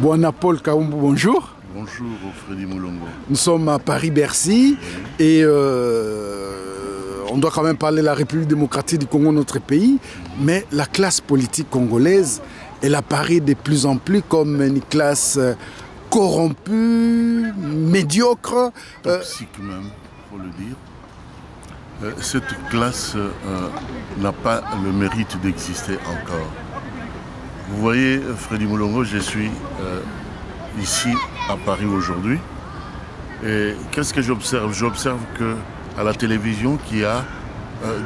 Bwana Paul Kahumbu, bonjour. Bonjour Freddy Moulongo. Nous sommes à Paris-Bercy et on doit quand même parler de la République démocratique du Congo, notre pays, mais la classe politique congolaise, elle apparaît de plus en plus comme une classe corrompue, médiocre. Toxique même, il faut le dire. Cette classe n'a pas le mérite d'exister encore. Vous voyez, Freddy Moulongo, je suis ici à Paris aujourd'hui. Et qu'est-ce que j'observe? J'observe qu'à la télévision, qu'il y a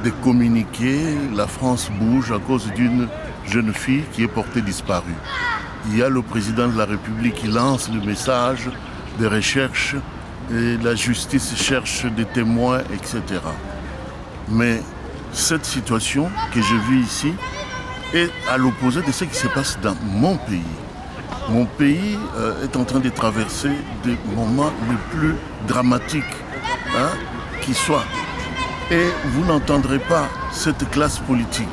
des communiqués, la France bouge à cause d'une jeune fille qui est portée disparue. Il y a le président de la République qui lance le message des recherches et la justice cherche des témoins, etc. Mais cette situation que je vis ici est à l'opposé de ce qui se passe dans mon pays. Mon pays est en train de traverser des moments les plus dramatiques qui soient. Et vous n'entendrez pas cette classe politique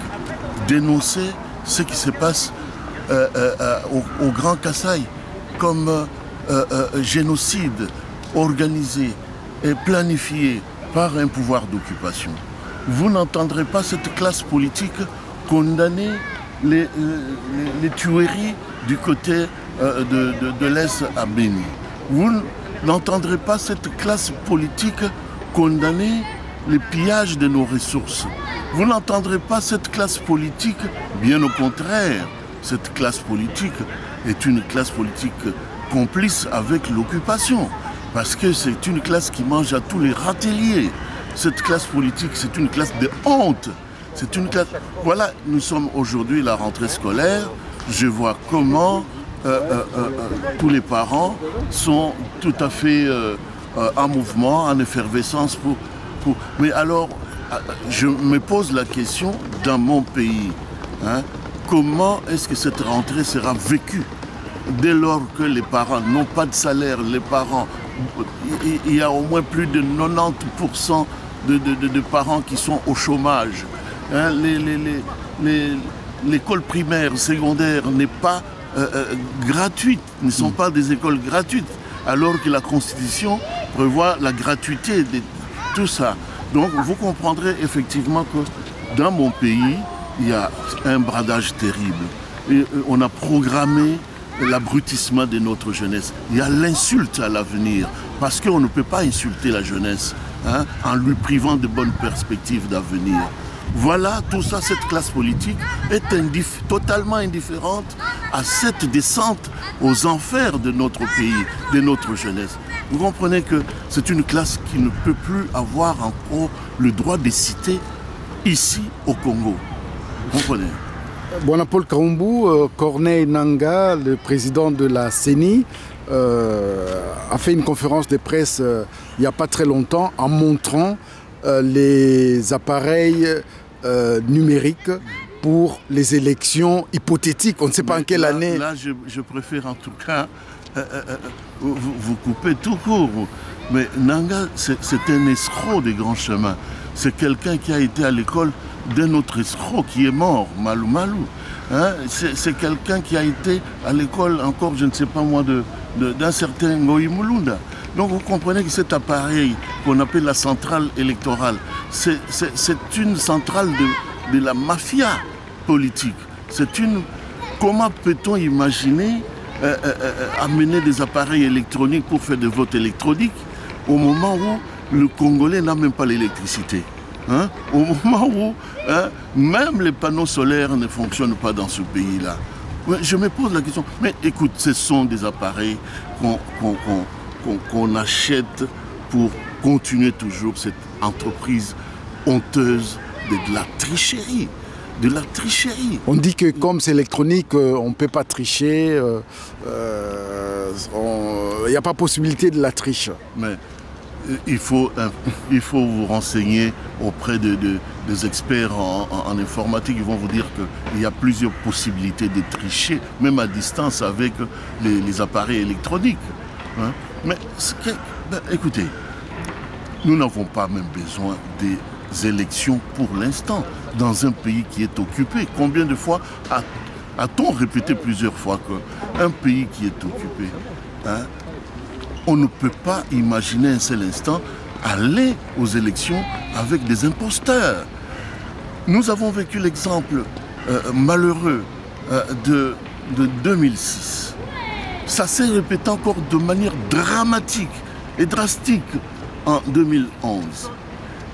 dénoncer ce qui se passe au Grand Kasaï comme génocide organisé et planifié par un pouvoir d'occupation. Vous n'entendrez pas cette classe politique condamner les tueries du côté de l'Est à Béni. Vous n'entendrez pas cette classe politique condamner les pillages de nos ressources. Vous n'entendrez pas cette classe politique, bien au contraire, cette classe politique est une classe politique complice avec l'occupation, parce que c'est une classe qui mange à tous les râteliers. Cette classe politique, c'est une classe de honte. C'est une classe... Voilà, nous sommes aujourd'hui à la rentrée scolaire. Je vois comment tous les parents sont tout à fait en mouvement, en effervescence. Mais alors, je me pose la question, dans mon pays, comment est-ce que cette rentrée sera vécue dès lors que les parents n'ont pas de salaire, les parents, il y a au moins plus de 90% de parents qui sont au chômage. L'école primaire, secondaire n'est pas gratuite, ne sont pas des écoles gratuites, alors que la Constitution prévoit la gratuité de tout ça. Donc vous comprendrez effectivement que dans mon pays, il y a un bradage terrible. Et on a programmé l'abrutissement de notre jeunesse. Il y a l'insulte à l'avenir, parce qu'on ne peut pas insulter la jeunesse en lui privant de bonnes perspectives d'avenir. Voilà, tout ça, cette classe politique est totalement indifférente à cette descente aux enfers de notre pays, de notre jeunesse. Vous comprenez que c'est une classe qui ne peut plus avoir encore le droit de citer ici au Congo. Vous comprenez? Bwana Paul Kahumbu, Corneille Nangaa, le président de la CENI, a fait une conférence de presse il n'y a pas très longtemps en montrant les appareils numériques pour les élections hypothétiques. On ne sait pas en quelle année. Là, je préfère en tout cas vous couper tout court. Mais Nangaa, c'est un escroc des grands chemins. C'est quelqu'un qui a été à l'école d'un autre escroc qui est mort, Malou Malou. C'est quelqu'un qui a été à l'école encore, je ne sais pas moi, d'un certain Ngoï Mulunda. Donc vous comprenez que cet appareil qu'on appelle la centrale électorale, c'est une centrale de la mafia politique. Comment peut-on imaginer amener des appareils électroniques pour faire des votes électroniques au moment où le Congolais n'a même pas l'électricité? Au moment où même les panneaux solaires ne fonctionnent pas dans ce pays-là. Je me pose la question, mais écoute, ce sont des appareils qu'on achète pour continuer toujours cette entreprise honteuse de la tricherie. De la tricherie. On dit que comme c'est électronique, on ne peut pas tricher, il n'y a pas possibilité de la triche. Mais il faut vous renseigner auprès des experts en informatique. Ils vont vous dire qu'il y a plusieurs possibilités de tricher, même à distance avec les appareils électroniques. Mais écoutez, nous n'avons pas même besoin des élections pour l'instant dans un pays qui est occupé. Combien de fois A-t-on répété plusieurs fois qu'un pays qui est occupé, hein, on ne peut pas imaginer un seul instant aller aux élections avec des imposteurs. Nous avons vécu l'exemple malheureux de 2006. Ça s'est répété encore de manière dramatique et drastique en 2011.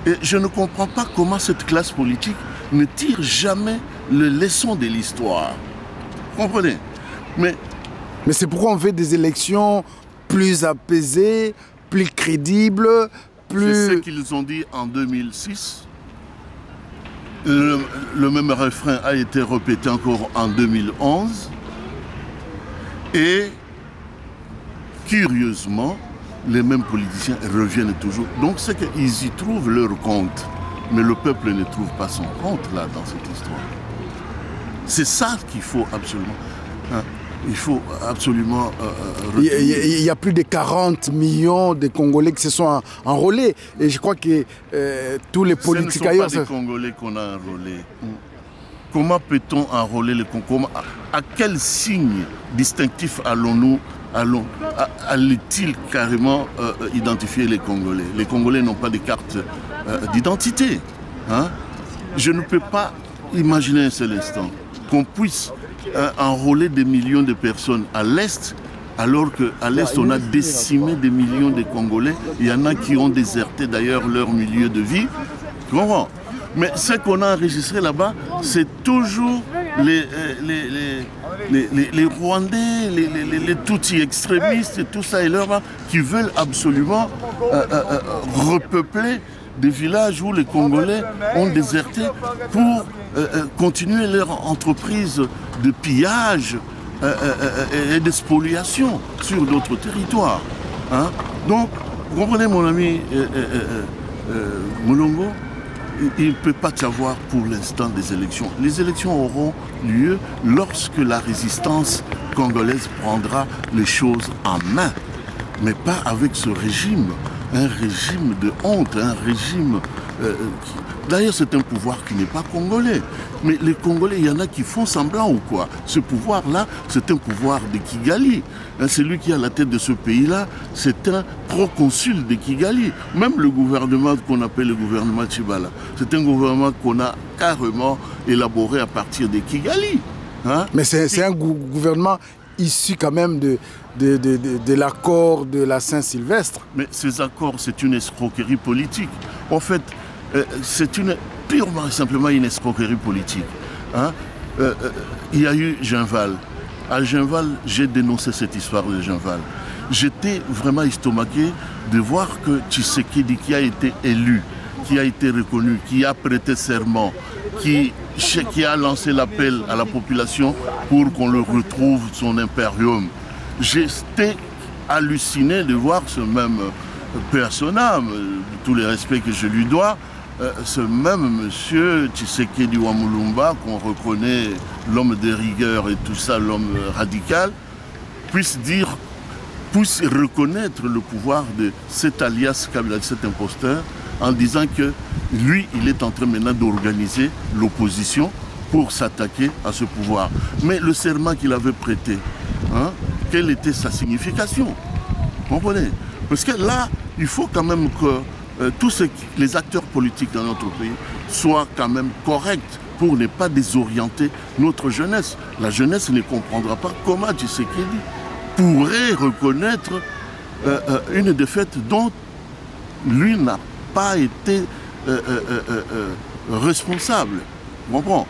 Et je ne comprends pas comment cette classe politique ne tire jamais les leçons de l'histoire. Vous comprenez? Mais c'est pourquoi on fait des élections plus apaisées, plus crédibles, plus... C'est ce qu'ils ont dit en 2006. Le même refrain a été répété encore en 2011. Et curieusement, les mêmes politiciens reviennent toujours. Donc c'est qu'ils y trouvent leur compte. Mais le peuple ne trouve pas son compte là dans cette histoire. C'est ça qu'il faut absolument... Hein, il faut absolument... il y a plus de 40 millions de Congolais qui se sont enrôlés. Et je crois que tous les politiques ailleurs... Ce ne sont pas des Congolais qu'on a enrôlés. Comment peut-on enrôler les Congolais? À quel signe distinctif allait-il carrément identifier les Congolais? Les Congolais n'ont pas de carte d'identité. Hein? Je ne peux pas imaginer un seul instant qu'on puisse enrôler des millions de personnes à l'Est, alors qu'à l'Est, on a décimé des millions de Congolais. Il y en a qui ont déserté d'ailleurs leur milieu de vie. Tu comprends? Mais ce qu'on a enregistré là-bas, c'est toujours les Rwandais, les Tutsis extrémistes et tout ça et là qui veulent absolument repeupler des villages où les Congolais ont déserté pour continuer leur entreprise de pillage et de spoliation sur d'autres territoires. Hein? Donc, vous comprenez mon ami Mulongo, il ne peut pas y avoir pour l'instant des élections. Les élections auront lieu lorsque la résistance congolaise prendra les choses en main, mais pas avec ce régime. Un régime de honte, un régime... D'ailleurs, c'est un pouvoir qui n'est pas congolais. Mais les Congolais, il y en a qui font semblant ou quoi? Ce pouvoir-là, c'est un pouvoir de Kigali. Celui qui est à la tête de ce pays-là, c'est un proconsul de Kigali. Même le gouvernement qu'on appelle le gouvernement Tshibala, c'est un gouvernement qu'on a carrément élaboré à partir de Kigali. Hein? Mais c'est un gouvernement issu quand même de l'accord de la Saint-Sylvestre. Mais ces accords, c'est une escroquerie politique. En fait, c'est purement et simplement une escroquerie politique. Hein? Il y a eu Genval. À Genval, j'ai dénoncé cette histoire de Genval. J'étais vraiment estomaqué de voir que Tshisekedi, qui a été élu, qui a été reconnu, qui a prêté serment, qui a lancé l'appel à la population pour qu'on le retrouve son impérium. J'étais halluciné de voir ce même personnage, de tous les respects que je lui dois, ce même monsieur Tshisekedi Wamulumba, qu'on reconnaît l'homme de rigueur et tout ça, l'homme radical, puisse reconnaître le pouvoir de cet alias Kabila, cet imposteur, en disant que lui, il est en train maintenant d'organiser l'opposition pour s'attaquer à ce pouvoir. Mais le serment qu'il avait prêté, hein, quelle était sa signification? Vous comprenez? Parce que là, il faut quand même que tous les acteurs politiques dans notre pays soient quand même corrects pour ne pas désorienter notre jeunesse. La jeunesse ne comprendra pas comment Tshisekedi pourrait reconnaître une défaite dont lui n'a pas été responsable. Vous comprenez?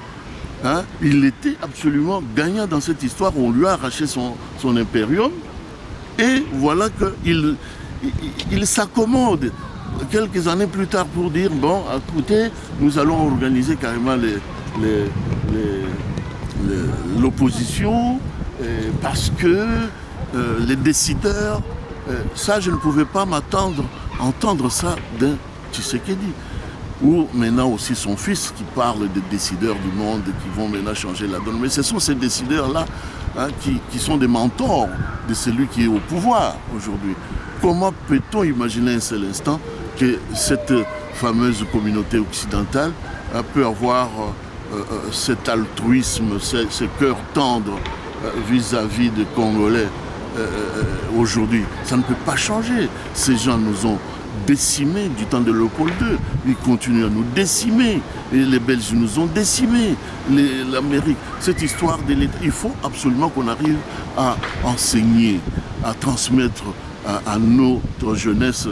Hein? Il était absolument gagnant dans cette histoire où on lui a arraché son impérium. Et voilà qu'il s'accommode quelques années plus tard pour dire, bon, écoutez, nous allons organiser carrément l'opposition parce que les décideurs, ça je ne pouvais pas entendre ça d'un Tshisekedi. Ou maintenant aussi son fils qui parle des décideurs du monde qui vont maintenant changer la donne. Mais ce sont ces décideurs-là hein, qui sont des mentors de celui qui est au pouvoir aujourd'hui. Comment peut-on imaginer un seul instant que cette fameuse communauté occidentale peut avoir cet altruisme, ce cœur tendre vis-à-vis des Congolais aujourd'hui. Ça ne peut pas changer. Ces gens nous ont décimés du temps de Léopold II. Ils continuent à nous décimer. Et les Belges nous ont décimés. L'Amérique. Cette histoire de l'État, il faut absolument qu'on arrive à enseigner, à transmettre à notre jeunesse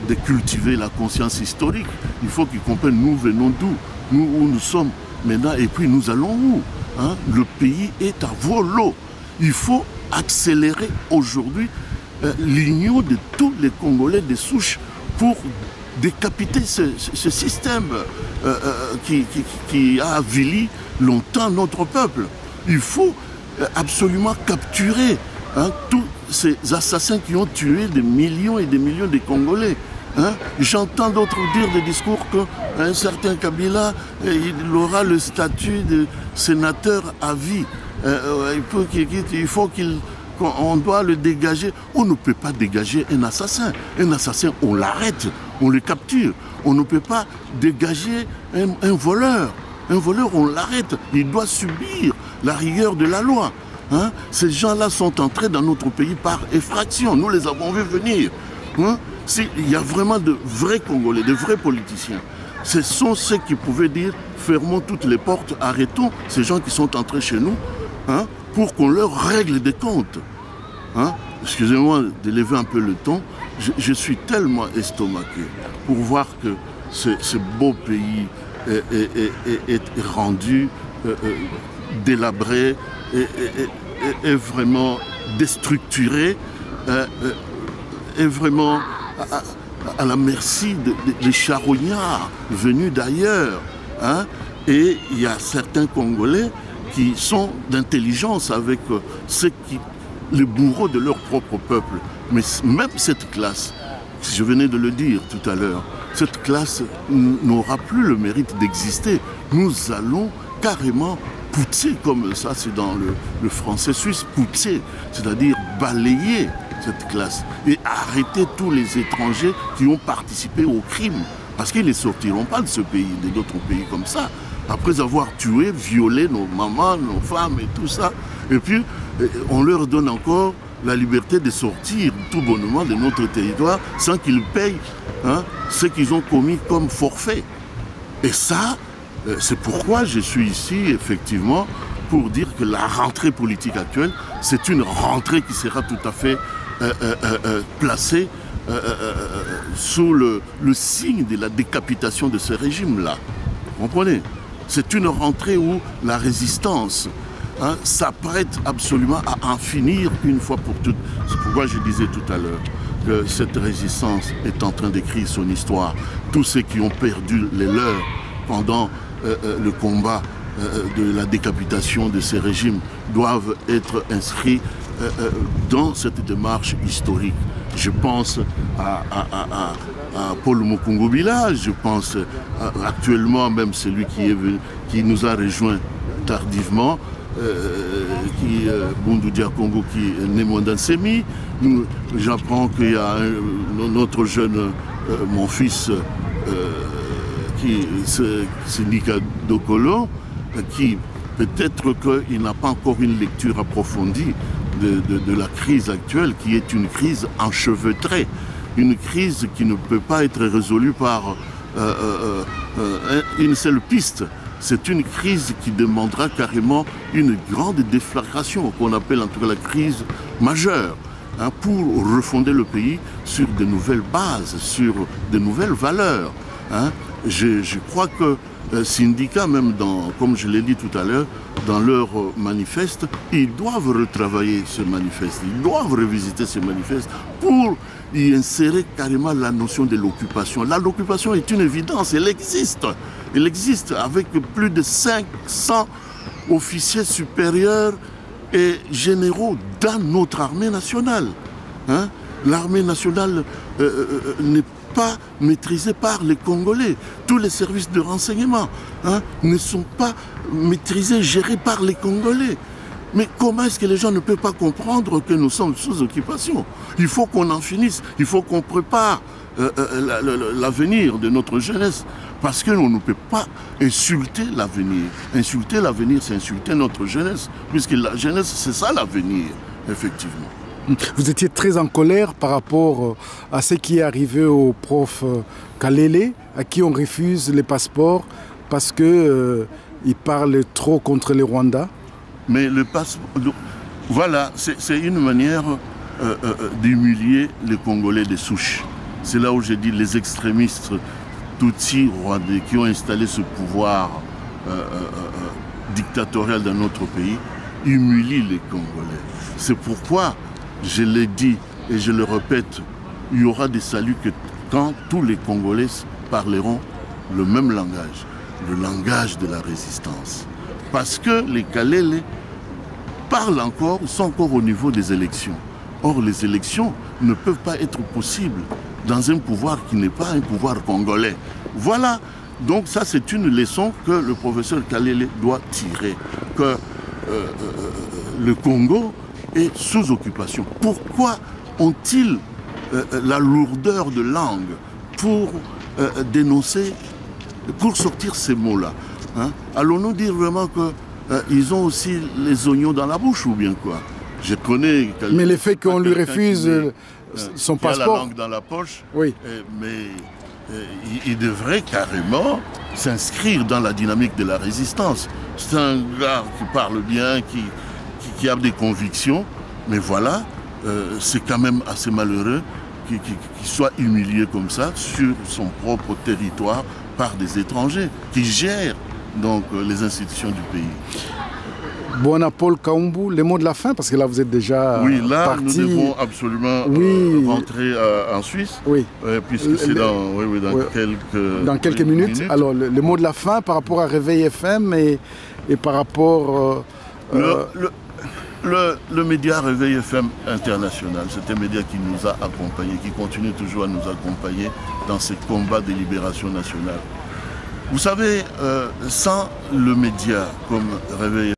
de cultiver la conscience historique. Il faut qu'ils comprennent nous venons d'où, nous où nous sommes maintenant et puis nous allons où. Hein? Le pays est à volo. Il faut accélérer aujourd'hui l'union de tous les Congolais de souche pour décapiter ce système qui a avili longtemps notre peuple. Il faut absolument capturer tous ces assassins qui ont tué des millions et des millions de Congolais. J'entends d'autres dire des discours qu'un certain Kabila, il aura le statut de sénateur à vie. Il faut qu'on doit le dégager. On ne peut pas dégager un assassin. Un assassin, on l'arrête, on le capture. On ne peut pas dégager un voleur. Un voleur, on l'arrête. Il doit subir la rigueur de la loi. Ces gens-là sont entrés dans notre pays par effraction. Nous les avons vus venir. Il y a vraiment de vrais Congolais, de vrais politiciens. Ce sont ceux qui pouvaient dire fermons toutes les portes, arrêtons ces gens qui sont entrés chez nous pour qu'on leur règle des comptes. Excusez-moi de lever un peu le ton. Je suis tellement estomaqué pour voir que ce beau pays est rendu délabré, est vraiment déstructuré, est vraiment à la merci des charognards venus d'ailleurs. Et il y a certains Congolais qui sont d'intelligence avec les bourreaux de leur propre peuple. Mais même cette classe, je venais de le dire tout à l'heure, cette classe n'aura plus le mérite d'exister. Nous allons carrément poutser, comme ça c'est dans le français suisse, poutser, c'est-à-dire balayer cette classe et arrêter tous les étrangers qui ont participé au crime. Parce qu'ils ne sortiront pas de ce pays, d'autres pays comme ça, après avoir tué, violé nos mamans, nos femmes et tout ça. Et puis, on leur donne encore la liberté de sortir tout bonnement de notre territoire sans qu'ils payent ce qu'ils ont commis comme forfait. Et ça, c'est pourquoi je suis ici, effectivement, pour dire que la rentrée politique actuelle, c'est une rentrée qui sera tout à fait placée sous le signe de la décapitation de ce régime-là. Vous comprenez? C'est une rentrée où la résistance s'apprête absolument à en finir une fois pour toutes. C'est pourquoi je disais tout à l'heure que cette résistance est en train d'écrire son histoire. Tous ceux qui ont perdu les leurs pendant le combat de la décapitation de ces régimes doivent être inscrits dans cette démarche historique. Je pense à Paul Mukungubila, je pense actuellement même celui qui nous a rejoints tardivement, Bundu Diakongo qui est né Mondansemi. J'apprends qu'il y a notre jeune, mon fils, c'est Nika Dokolo, qui peut-être qu'il n'a pas encore une lecture approfondie de la crise actuelle, qui est une crise enchevêtrée, une crise qui ne peut pas être résolue par une seule piste. C'est une crise qui demandera carrément une grande déflagration, qu'on appelle en tout cas la crise majeure, pour refonder le pays sur de nouvelles bases, sur de nouvelles valeurs. Je crois que syndicats, même comme je l'ai dit tout à l'heure, dans leur manifeste, ils doivent retravailler ce manifeste, ils doivent revisiter ce manifeste pour y insérer carrément la notion de l'occupation. L'occupation est une évidence, elle existe. Elle existe avec plus de 500 officiers supérieurs et généraux dans notre armée nationale. L'armée nationale n'est pas maîtrisée par les Congolais. Tous les services de renseignement ne sont pas maîtrisés, gérés par les Congolais. Mais comment est-ce que les gens ne peuvent pas comprendre que nous sommes sous occupation? Il faut qu'on en finisse, il faut qu'on prépare l'avenir de notre jeunesse. Parce qu'on ne peut pas insulter l'avenir. Insulter l'avenir, c'est insulter notre jeunesse. Puisque la jeunesse, c'est ça l'avenir, effectivement. Vous étiez très en colère par rapport à ce qui est arrivé au prof Kalele, à qui on refuse les passeports parce qu'il parle trop contre les Rwandais. Mais le passeport... Voilà, c'est une manière d'humilier les Congolais de souche. C'est là où j'ai dit les extrémistes Tutsis rwandais qui ont installé ce pouvoir dictatorial dans notre pays humilient les Congolais. C'est pourquoi, je l'ai dit et je le répète, il y aura des saluts que quand tous les Congolais parleront le même langage, le langage de la résistance. Parce que les Kalele parlent encore, sont encore au niveau des élections. Or, les élections ne peuvent pas être possibles dans un pouvoir qui n'est pas un pouvoir congolais. Voilà, donc ça c'est une leçon que le professeur Kalele doit tirer, que le Congo est sous occupation. Pourquoi ont-ils la lourdeur de langue pour dénoncer, pour sortir ces mots-là, hein? Allons-nous dire vraiment qu'ils ont aussi les oignons dans la bouche ou bien quoi? Je connais... Mais le fait qu'on lui refuse son passeport... Il a la langue dans la poche, oui. Mais il devrait carrément s'inscrire dans la dynamique de la résistance. C'est un gars qui parle bien, qui a des convictions, mais voilà, c'est quand même assez malheureux qu'il soit humilié comme ça sur son propre territoire par des étrangers qui gèrent donc les institutions du pays. Bon, Paul Kaumbu, les mots de la fin, parce que là vous êtes déjà oui, là parti. Nous devons absolument rentrer en Suisse, oui. Puisque c'est dans quelques minutes. Alors, le mot de la fin par rapport à Réveil FM et par rapport... Le média Réveil FM International, c'est un média qui nous a accompagnés, qui continue toujours à nous accompagner dans ces combats de libération nationale. Vous savez, sans le média comme Réveil